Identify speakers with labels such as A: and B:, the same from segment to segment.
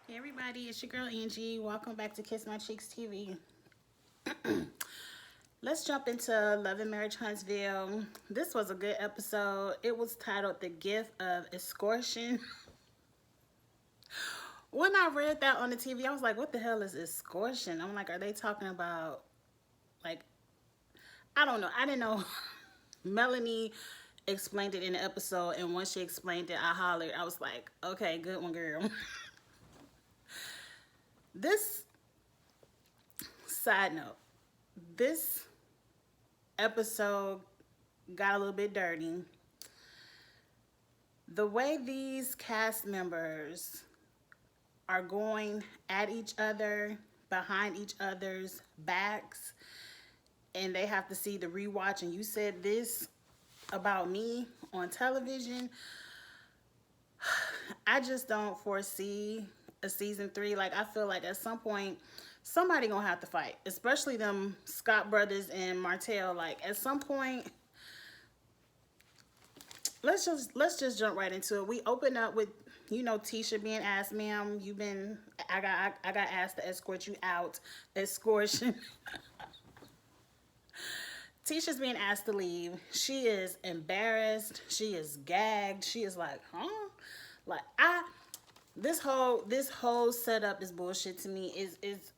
A: Hey everybody, it's your girl Angie. Welcome back to Kiss My Cheeks TV. Let's jump into Love and Marriage Huntsville. This was a good episode. It was titled The Gift of Escortion. When I read that on the TV, I was like, what the hell is escortion? I'm like, are they talking about, like, I don't know. I didn't know. Melanie explained it in the episode, and once she explained it, I hollered. I was like, okay, good one, girl. This side note, this episode got a little bit dirty. The way these cast members are going at each other, behind each other's backs, and they have to see the rewatch, and you said this about me on television. I just don't foresee a season 3. Like, I feel like at some point somebody gonna have to fight, especially them Scott brothers and Martell. Like, at some point, let's just jump right into it. We open up with, Tisha being asked, ma'am, I got asked to escort you out. Escortion. Tisha's being asked to leave. She is embarrassed. She is gagged. She is like, huh? Like, this whole setup is bullshit to me. Is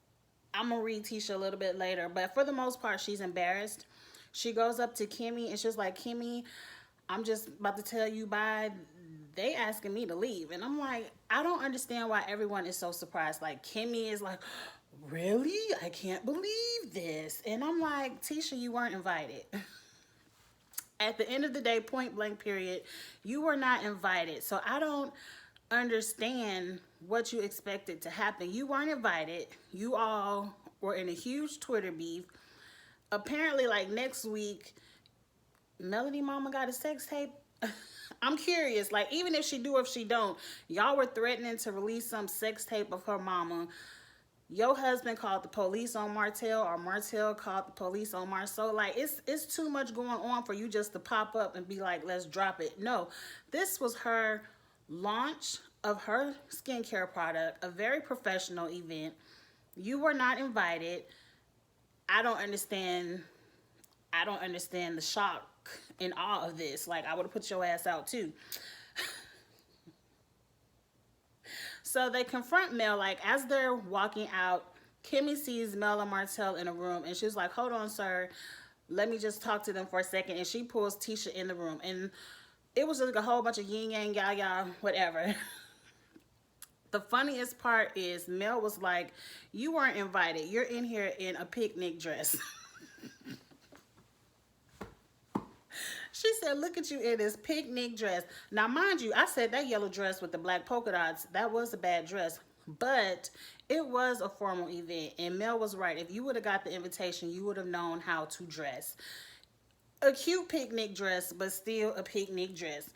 A: I'm gonna read Tisha a little bit later, but for the most part, she's embarrassed. She goes up to Kimmy and she's like, Kimmy, I'm just about to tell you bye. They asking me to leave. And I'm like, I don't understand why everyone is so surprised. Like, Kimmy is like, really? I can't believe this. And I'm like, Tisha, you weren't invited. At the end of the day, point blank period, you were not invited. So I don't understand what you expected to happen. You weren't invited. You all were in a huge Twitter beef. Apparently, like, next week, Melody mama got a sex tape. I'm curious, like, even if she do or if she don't, y'all were threatening to release some sex tape of her mama. Your husband called the police on Martell, or Martell called the police on Marceau. Like, it's too much going on for you just to pop up and be like, let's drop it. No, this was her launch of her skincare product, a very professional event. You were not invited. I don't understand the shock in all of this. Like, I would have put your ass out too. So they confront Mel, like, as they're walking out, Kimmy sees Mel and Martell in a room, and she's like, hold on, sir, let me just talk to them for a second. And she pulls Tisha in the room, and it was like a whole bunch of yin yang, ya ya, whatever. The funniest part is Mel was like, you weren't invited. You're in here in a picnic dress. She said, look at you in this picnic dress. Now, mind you, I said that yellow dress with the black polka dots, that was a bad dress. But it was a formal event. And Mel was right. If you would have got the invitation, you would have known how to dress. A cute picnic dress, but still a picnic dress.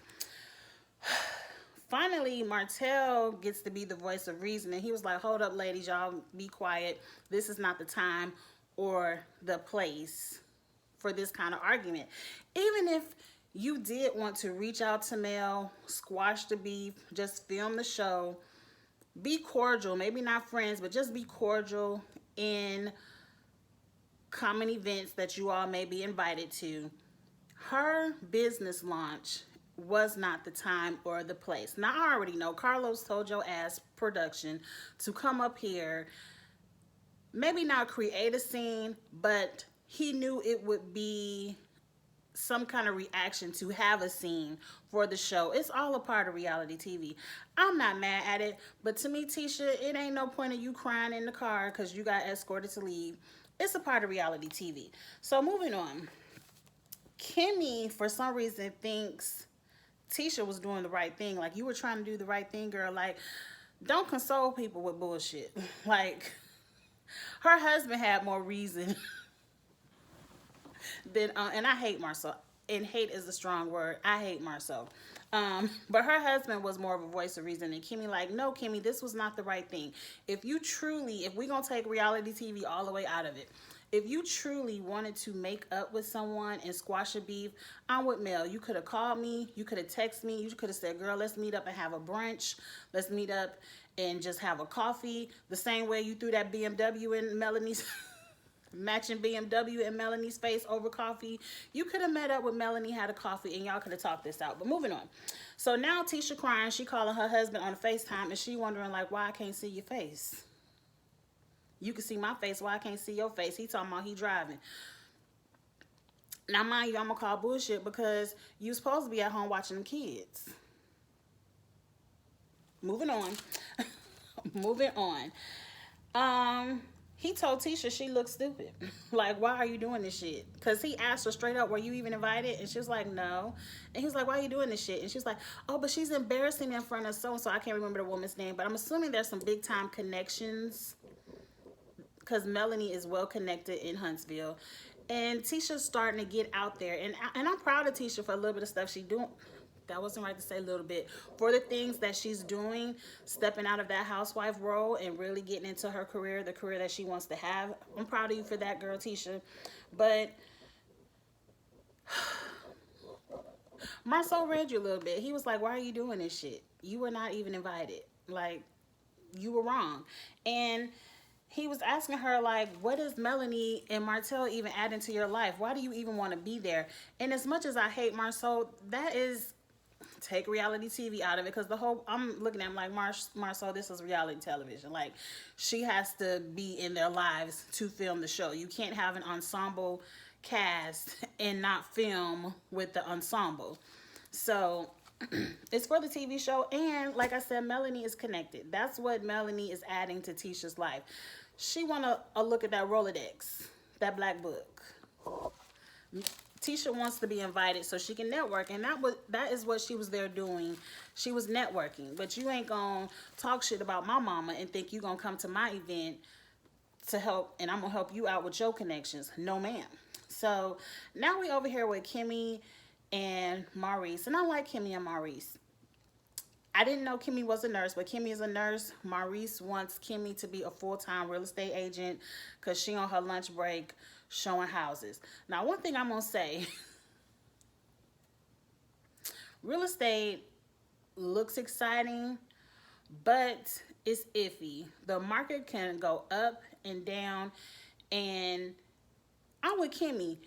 A: Finally, Martell gets to be the voice of reason. And he was like, hold up, ladies, y'all be quiet. This is not the time or the place for this kind of argument. Even if you did want to reach out to Mel, squash the beef, just film the show, be cordial, maybe not friends, but just be cordial in common events that you all may be invited to. Her business launch was not the time or the place. Now, I already know Carlos told your ass production to come up here, maybe not create a scene, but he knew it would be some kind of reaction to have a scene for the show. It's all a part of reality TV. I'm not mad at it, but to me, Tisha, it ain't no point of you crying in the car because you got escorted to leave. It's a part of reality TV. So moving on. Kimmy, for some reason, thinks Tisha was doing the right thing. Like, you were trying to do the right thing, girl. Like, don't console people with bullshit. Like, her husband had more reason than, and I hate Marceau. And hate is a strong word. I hate Marceau. But her husband was more of a voice of reason. And Kimmy like, no, Kimmy, this was not the right thing. If we're going to take reality TV all the way out of it, if you truly wanted to make up with someone and squash a beef, I'm with Mel. You could have called me. You could have texted me. You could have said, girl, let's meet up and have a brunch. Let's meet up and just have a coffee the same way you threw that BMW in Melanie's matching BMW in Melanie's face over coffee. You could have met up with Melanie, had a coffee, and y'all could have talked this out. But moving on. So now Tisha crying, she calling her husband on FaceTime, and she wondering like, why I can't see your face? You can see my face, why I can't see your face? He talking about he driving. Now mind you, I'm gonna call bullshit because you supposed to be at home watching the kids. Moving on. Moving on. He told Tisha she looked stupid. Like, why are you doing this shit? Because he asked her straight up, were you even invited? And she was like, no. And he was like, why are you doing this shit? And she was like, oh, but she's embarrassing me in front of so-and-so. I can't remember the woman's name, but I'm assuming there's some big time connections because Melanie is well connected in Huntsville. And Tisha's starting to get out there. And I'm proud of Tisha for a little bit of stuff she's doing. That wasn't right to say a little bit. For the things that she's doing, stepping out of that housewife role and really getting into her career, the career that she wants to have. I'm proud of you for that, girl, Tisha. But Marceau read you a little bit. He was like, why are you doing this shit? You were not even invited. Like, you were wrong. And he was asking her, like, what is Melanie and Martell even adding to your life? Why do you even want to be there? And as much as I hate Marceau, that is... take reality TV out of it, because the whole, I'm looking at him like, Marceau, this is reality television. Like, she has to be in their lives to film the show. You can't have an ensemble cast and not film with the ensemble. So it's for the TV show. And like I said, Melanie is connected. That's what Melanie is adding to Tisha's life. She want a look at that Rolodex, that black book. Tisha wants to be invited so she can network, and that is what she was there doing. She was networking. But you ain't gonna talk shit about my mama and think you gonna come to my event to help, and I'm gonna help you out with your connections. No, ma'am. So now we over here with Kimmy and Maurice, and I like Kimmy and Maurice. I didn't know Kimmy was a nurse, but Kimmy is a nurse. Maurice wants Kimmy to be a full-time real estate agent because she on her lunch break showing houses. Now, one thing I'm going to say, real estate looks exciting, but it's iffy. The market can go up and down, and I'm with Kimmy.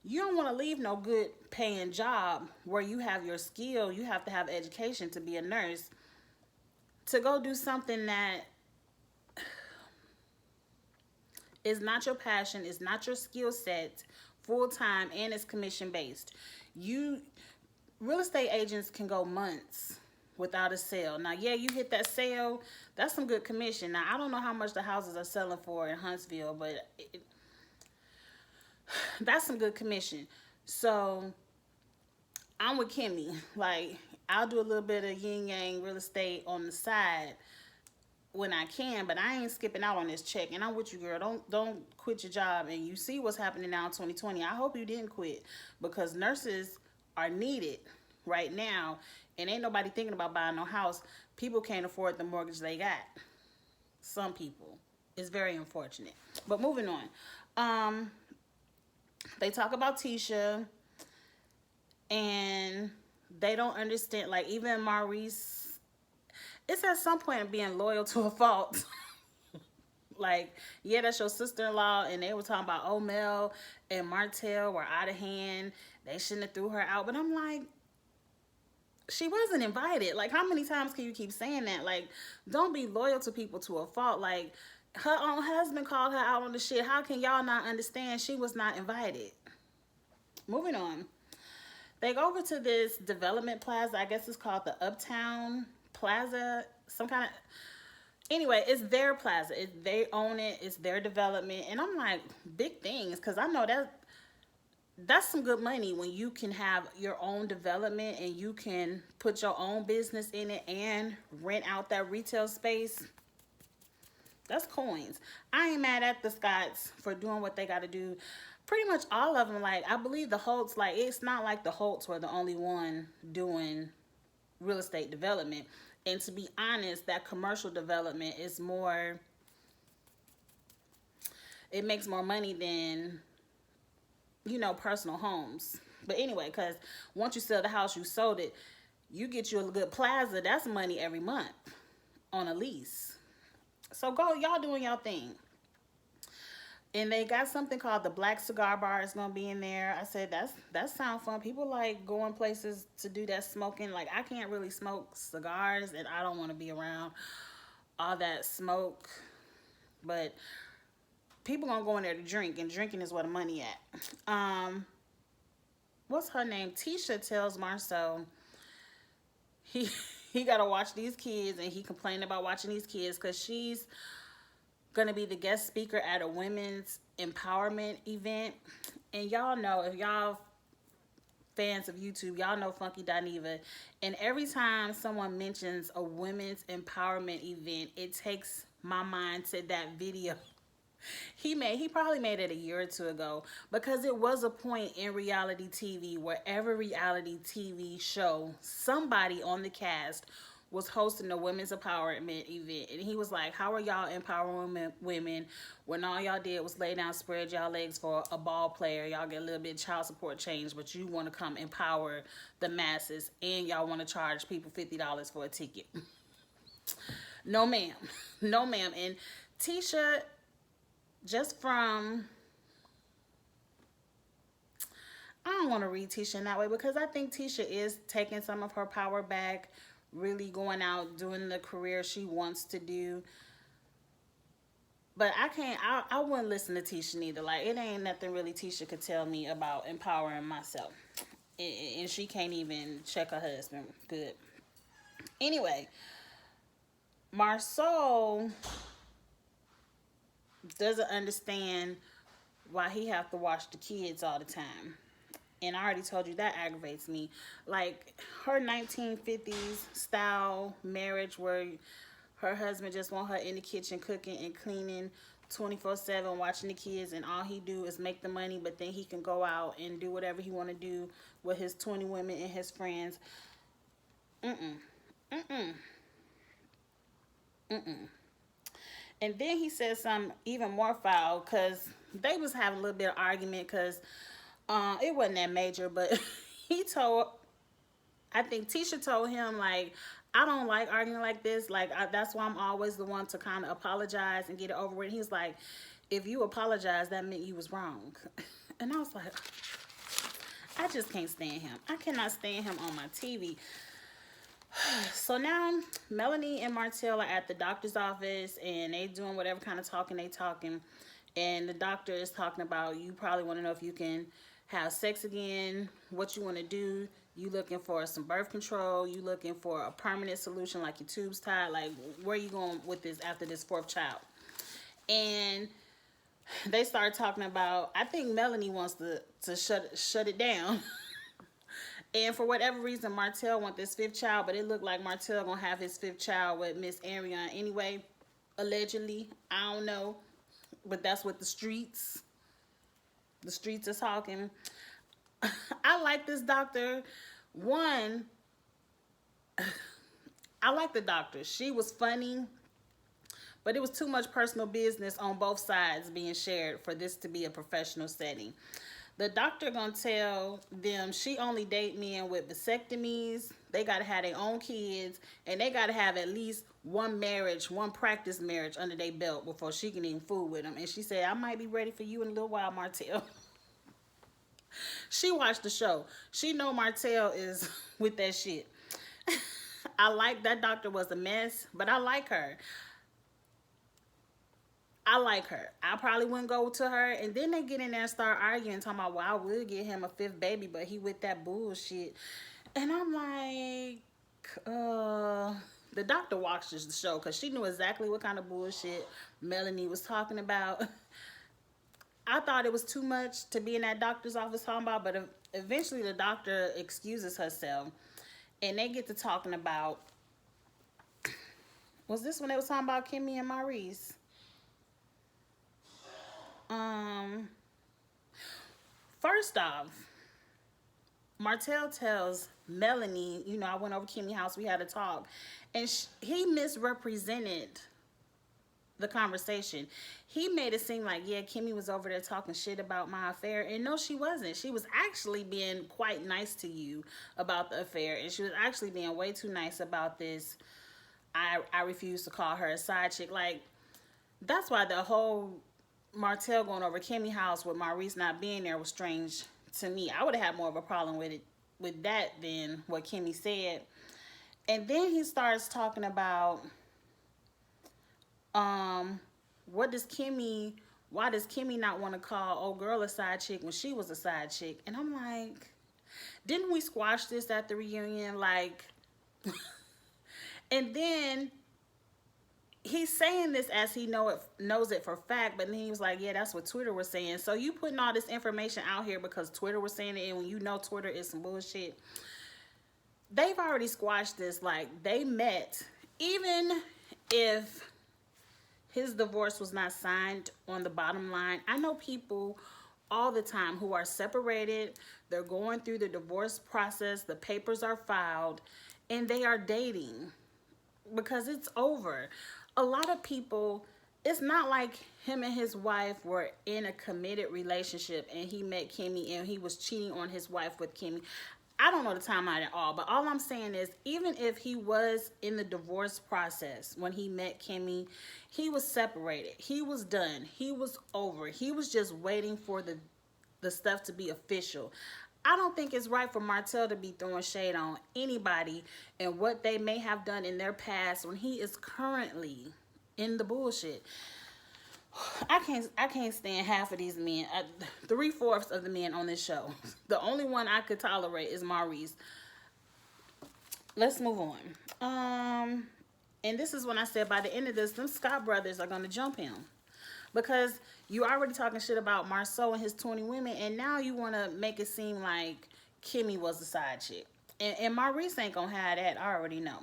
A: You don't want to leave no good paying job where you have your skill. You have to have education to be a nurse, to go do something that is not your passion, is not your skill set, full time, and it's commission based. Real estate agents can go months without a sale. Now, yeah, you hit that sale, that's some good commission. Now, I don't know how much the houses are selling for in Huntsville, but that's some good commission. So I'm with Kimmy. Like, I'll do a little bit of yin yang real estate on the side when I can, but I ain't skipping out on this check. And I'm with you, girl. Don't quit your job. And you see what's happening now in 2020. I hope you didn't quit, because nurses are needed right now, and ain't nobody thinking about buying no house. People can't afford the mortgage they got. Some people. It's very unfortunate. But moving on. They talk about Tisha, and they don't understand, like, even Maurice, it's at some point being loyal to a fault. Like, yeah, that's your sister-in-law, and they were talking about, oh, Mel and Martell were out of hand. They shouldn't have threw her out. But I'm like, she wasn't invited. Like, how many times can you keep saying that? Like, don't be loyal to people to a fault. Like, her own husband called her out on the shit. How can y'all not understand she was not invited? Moving on. They go over to this development plaza. I guess it's called the Uptown Plaza. Some kind of... Anyway, it's their plaza. They own it. It's their development. And I'm like, big things. Because I know that's some good money when you can have your own development and you can put your own business in it and rent out that retail space. That's coins. I ain't mad at the Scotts for doing what they got to do. Pretty much all of them, like, I believe the Holtz, like, it's not like the Holtz were the only one doing real estate development. And to be honest, that commercial development is more, it makes more money than, you know, personal homes. But anyway, because once you sell the house, you sold it, you get you a good plaza, that's money every month. on a lease. So go, y'all doing y'all thing. And they got something called the Black Cigar Bar. It's gonna be in there. I said that sounds fun. People like going places to do that smoking. Like I can't really smoke cigars, and I don't want to be around all that smoke. But people gonna go in there to drink, and drinking is where the money at. What's her name? Tisha tells Marcel he he gotta watch these kids, and he complained about watching these kids because she's gonna be the guest speaker at a women's empowerment event. And y'all know, if y'all fans of YouTube, y'all know Funky Dineva. And every time someone mentions a women's empowerment event, it takes my mind to that video he probably made it a year or two ago, because it was a point in reality TV where every reality TV show, somebody on the cast was hosting a women's empowerment event. And he was like, how are y'all empowering women when all y'all did was lay down, spread y'all legs for a ball player? Y'all get a little bit of child support change, but you want to come empower the masses, and y'all want to charge people $50 for a ticket. No ma'am. No ma'am. And Tisha, just from, I don't want to read Tisha in that way, because I think Tisha is taking some of her power back, really going out, doing the career she wants to do. But I wouldn't listen to Tisha neither. Like, it ain't nothing really Tisha could tell me about empowering myself. And she can't even check her husband good. Anyway, Marceau doesn't understand why he have to watch the kids all the time. And I already told you that aggravates me. Like, her 1950s style marriage where her husband just want her in the kitchen cooking and cleaning 24/7, watching the kids, and all he do is make the money, but then he can go out and do whatever he want to do with his 20 women and his friends. And then he said something even more foul, because they was having a little bit of argument, because it wasn't that major, but I think Tisha told him, like, I don't like arguing like this. Like, that's why I'm always the one to kind of apologize and get it over with. He's like, if you apologize, that meant you was wrong. And I was like, I just can't stand him. I cannot stand him on my TV. So now Melanie and Martell are at the doctor's office, and they doing whatever kind of talking they talking. And the doctor is talking about, you probably want to know if you can have sex again, what you want to do. You looking for some birth control? You looking for a permanent solution, like your tubes tied? Like, where are you going with this after this fourth child? And they start talking about, I think Melanie wants to shut it down. And for whatever reason, Martell want this fifth child, but it looked like Martell gonna have his fifth child with Miss Ariane anyway, allegedly. I don't know, but that's what the streets is talking. I like this doctor. One, I like the doctor. She was funny, but it was too much personal business on both sides being shared for this to be a professional setting. The doctor gonna tell them she only date men with vasectomies. They gotta have their own kids, and they gotta have at least one marriage, one practice marriage under their belt before she can even fool with them. And she said, I might be ready for you in a little while, Martell. She watched the show. She know Martell is with that shit. I like that doctor was a mess, but I like her. I probably wouldn't go to her. And then they get in there and start arguing, talking about, well, I would get him a fifth baby, but he with that bullshit. And I'm like, the doctor watches the show, because she knew exactly what kind of bullshit Melanie was talking about. I thought it was too much to be in that doctor's office talking about, but eventually the doctor excuses herself. And they get to talking about, was this when they was talking about Kimmy and Maurice? First off, Martell tells Melanie, you know, I went over to Kimmy's house, we had a talk, and he misrepresented the conversation. He made it seem like, yeah, Kimmy was over there talking shit about my affair, and no, she wasn't. She was actually being quite nice to you about the affair, and she was actually being way too nice about this I refuse to call her a side chick. Like, that's why the whole Martell going over Kimmy house with Maurice not being there was strange to me. I would have had more of a problem with that than what Kimmy said. And then he starts talking about what does Kimmy why does Kimmy not want to call old girl a side chick when she was a side chick? And I'm like, didn't we squash this at the reunion? Like, and then he's saying this as he knows it for fact, but then he was like, yeah, that's what Twitter was saying. So you putting all this information out here because Twitter was saying it, and when you know Twitter is some bullshit. They've already squashed this. Like, they met. Even if his divorce was not signed on the bottom line, I know people all the time who are separated. They're going through the divorce process. The papers are filed, and they are dating because it's over. A lot of people, it's not like him and his wife were in a committed relationship and he met Kimmy and he was cheating on his wife with Kimmy. I don't know the timeline at all, but all I'm saying is, even if he was in the divorce process when he met Kimmy, he was separated. He was done. He was over. He was just waiting for the stuff to be official. I don't think it's right for Martell to be throwing shade on anybody and what they may have done in their past when he is currently in the bullshit. I can't stand half of these men. 3/4 of the men on this show. The only one I could tolerate is Maurice. Let's move on. And this is when I said by the end of this, them Scott brothers are gonna jump him. Because you already talking shit about Marceau and his 20 women, and now you wanna make it seem like Kimmy was the side chick. And Maurice ain't gonna have that, I already know.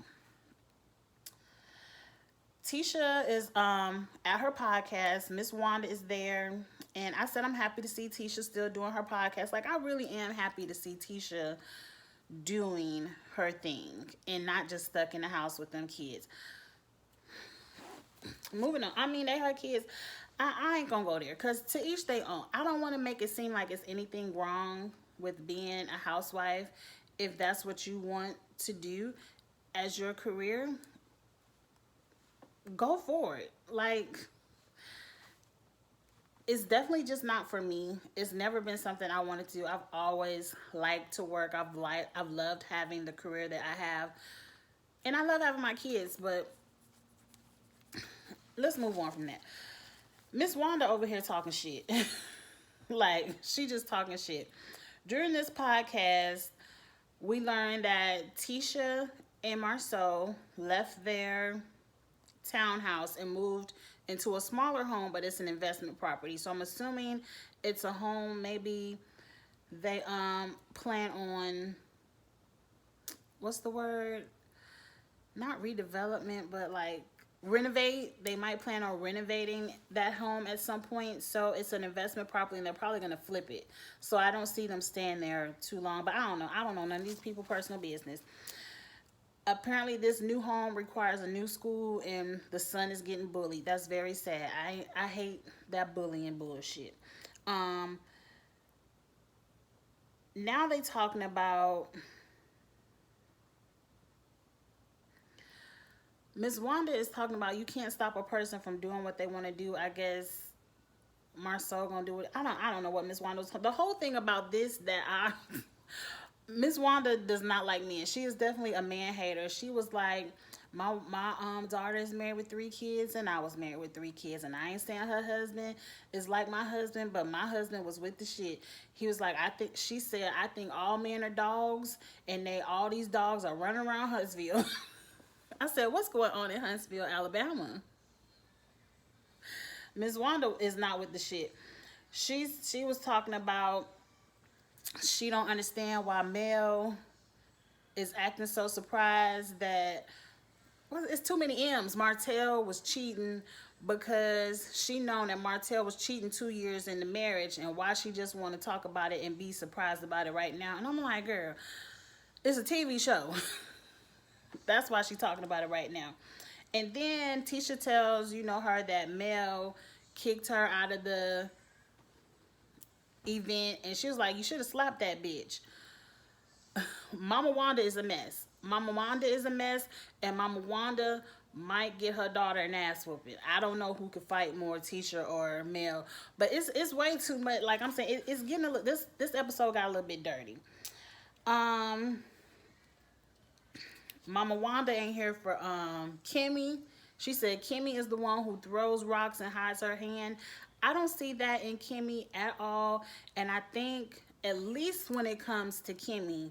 A: Tisha is at her podcast. Miss Wanda is there. And I said I'm happy to see Tisha still doing her podcast. Like, I really am happy to see Tisha doing her thing and not just stuck in the house with them kids. Moving on. I mean, they her kids. I ain't gonna go there because to each their own. I don't want to make it seem like it's anything wrong with being a housewife if that's what you want to do as your career. Go for it. Like, it's definitely just not for me. It's never been something I wanted to do. I've always liked to work. I've loved having the career that I have, and I love having my kids. But let's move on from that. Miss Wanda over here talking shit. Like, she just talking shit. During this podcast, we learned that Tisha and Marceau left their townhouse and moved into a smaller home, but it's an investment property. So I'm assuming it's a home. Maybe they plan on, what's the word? Not redevelopment, but like renovate. They might plan on renovating that home at some point. So it's an investment property and they're probably going to flip it. So I don't see them staying there too long, but I don't know. None of these people personal business. Apparently this new home requires a new school and the son is getting bullied. That's very sad. I hate that bullying bullshit. Now they talking about Miss Wanda is talking about you can't stop a person from doing what they want to do. I guess Marceau gonna do it. I don't know what Miss Wanda was. The whole thing about this that Miss Wanda does not like men. She is definitely a man hater. She was like, my daughter is married with 3 kids and I was married with 3 kids and I ain't saying her husband is like my husband, but my husband was with the shit. He was like, I think all men are dogs and all these dogs are running around Huntsville. I said, what's going on in Huntsville, Alabama? Miss Wanda is not with the shit. She was talking about she don't understand why Mel is acting so surprised that, well, it's too many M's. Martell was cheating because she known that Martell was cheating 2 years in the marriage, and why she just want to talk about it and be surprised about it right now. And I'm like, girl, it's a TV show. That's why she's talking about it right now. And then Tisha tells her that Mel kicked her out of the event, and she was like, you should have slapped that bitch. Mama Wanda is a mess. Mama Wanda is a mess, and Mama Wanda might get her daughter an ass whooping. I don't know who could fight more, Tisha or Mel, but it's way too much. Like I'm saying, it's getting a little. This episode got a little bit dirty. Um, Mama Wanda ain't here for Kimmy. She said Kimmy is the one who throws rocks and hides her hand. I don't see that in Kimmy at all, and I think at least when it comes to Kimmy,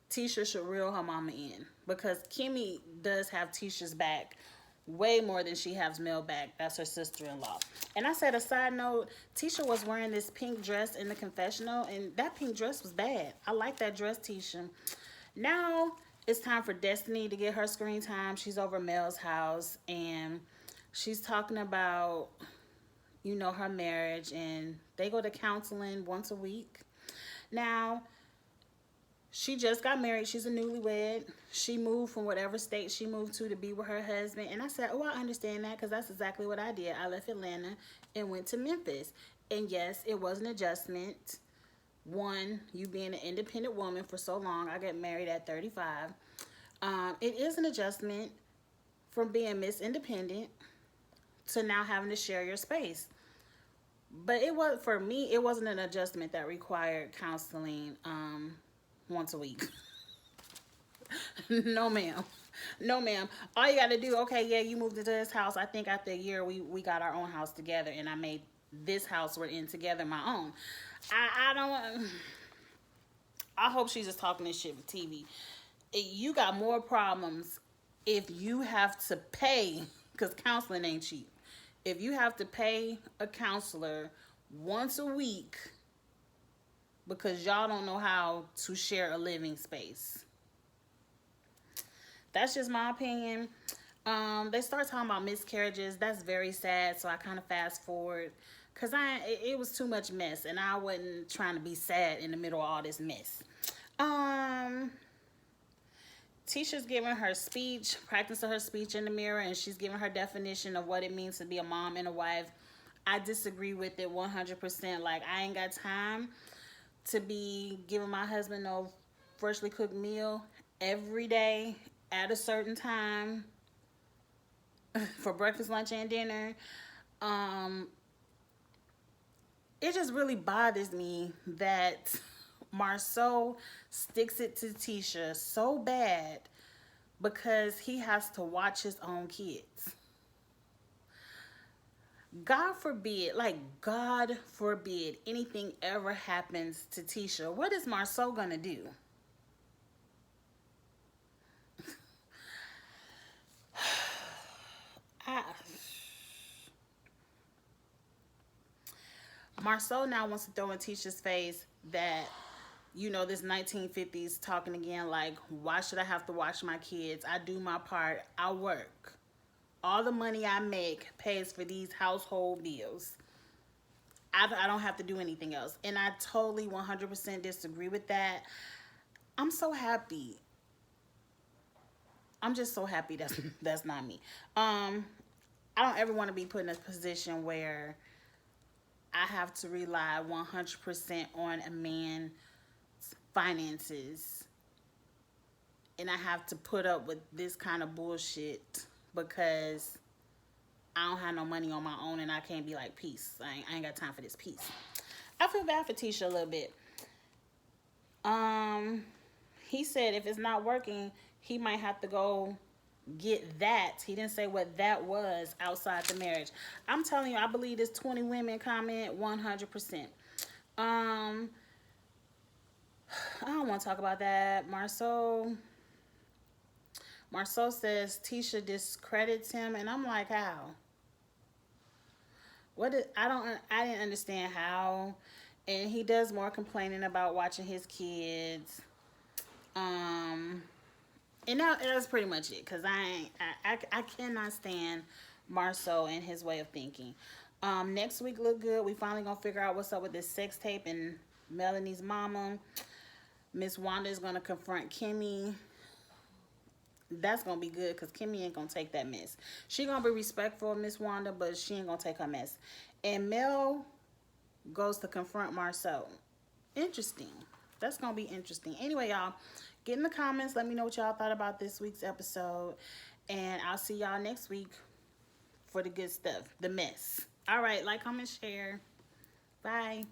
A: Tisha should reel her mama in, because Kimmy does have Tisha's back way more than she has Mel back. That's her sister-in-law. And I said, a side note, Tisha was wearing this pink dress in the confessional, and that pink dress was bad. I like that dress, Tisha. Now it's time for Destiny to get her screen time. She's over Mel's house, and she's talking about, you know, her marriage, and they go to counseling once a week. Now, she just got married. She's a newlywed. She moved from whatever state she moved to be with her husband. And I said, oh, I understand that, because that's exactly what I did. I left Atlanta and went to Memphis. And yes, it was an adjustment. One, you being an independent woman for so long. I got married at 35. It is an adjustment from being Miss Independent to now having to share your space. But it was, for me, it wasn't an adjustment that required counseling once a week. No, ma'am. No, ma'am. All you got to do, okay, yeah, you moved into this house. I think after a year, we got our own house together, and I made this house we're in together my own. I don't... I hope she's just talking this shit for TV. You got more problems if you have to pay, because counseling ain't cheap. If you have to pay a counselor once a week because y'all don't know how to share a living space. That's just my opinion. They start talking about miscarriages. That's very sad, so I kind of fast forward, because it was too much mess, and I wasn't trying to be sad in the middle of all this mess. Tisha's giving her speech, practicing her speech in the mirror, and she's giving her definition of what it means to be a mom and a wife. I disagree with it 100%. Like, I ain't got time to be giving my husband no freshly cooked meal every day at a certain time for breakfast, lunch, and dinner. It just really bothers me that Marceau sticks it to Tisha so bad because he has to watch his own kids. God forbid, like God forbid, anything ever happens to Tisha. What is Marceau gonna do? Marceau now wants to throw in Tisha's face that, you know, this 1950s talking again, like, why should I have to watch my kids? I do my part. I work. All the money I make pays for these household bills. I don't have to do anything else. And I totally 100% disagree with that. I'm so happy. I'm just so happy that's not me. I don't ever want to be put in a position where I have to rely 100% on a man's finances, and I have to put up with this kind of bullshit because I don't have no money on my own, and I can't be like, peace. I ain't got time for this, peace. I feel bad for Tisha a little bit. He said if it's not working, he might have to go get that. He didn't say what that was outside the marriage. I'm telling you, I believe this 20 women comment 100%. I don't want to talk about that. Marceau says Tisha discredits him, and I'm like, how? I didn't understand how. And he does more complaining about watching his kids. And that's pretty much it, because I cannot stand Marceau and his way of thinking. Next week look good. We finally gonna figure out what's up with this sex tape and Melanie's mama. Miss Wanda is gonna confront Kimmy. That's gonna be good, because Kimmy ain't gonna take that mess. She gonna be respectful of Miss Wanda, but she ain't gonna take her mess. And Mel goes to confront Marceau. Interesting. That's gonna be interesting. Anyway, y'all, get in the comments. Let me know what y'all thought about this week's episode. And I'll see y'all next week for the good stuff, the mess. All right, like, comment, share. Bye.